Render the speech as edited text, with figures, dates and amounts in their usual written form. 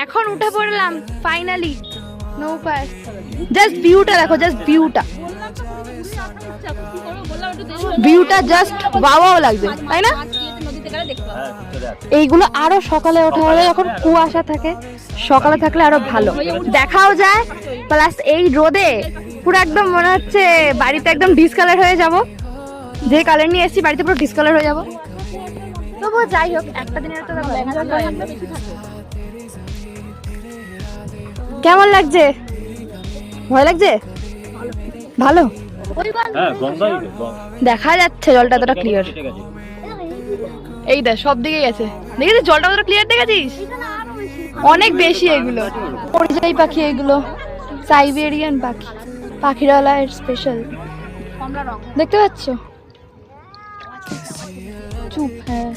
এখন উঠে পড়লাম ফাইনালি নৌকায়। জাস্ট ভিউটা দেখো, জাস্ট ভিউটা, ভিউটা জাস্ট ওয়াও লাগছে, তাই না? এইগুলো আরো সকালে ওঠা হলে যখন কুয়াশা থাকে, সকালে থাকলে আরো ভালো দেখাও যায়, প্লাস এই রোদে পুরো একদম মনে হচ্ছে বাড়িতে একদম ডিসকালার হয়ে যাব, যে কালার নিয়ে এসেছি বাড়িতে পুরো ডিসকালার হয়ে যাব। তবুও যাই হোক, একটা দিনের তো কেমন লাগছে? ভয় লাগছে? ভালো দেখা যাচ্ছে জলটা এতটা ক্লিয়ার। এই দেখ সব দিকে গেছে, দেখেছিস জলটা কতটা ক্লিয়ার দেখেছিস? অনেক বেশি। এগুলো পরিযায়ী পাখি, এগুলো সাইবেরিয়ান পাখি, পাখিরালয়ের স্পেশাল, দেখতে পাচ্ছ? চুপ। হ্যাঁ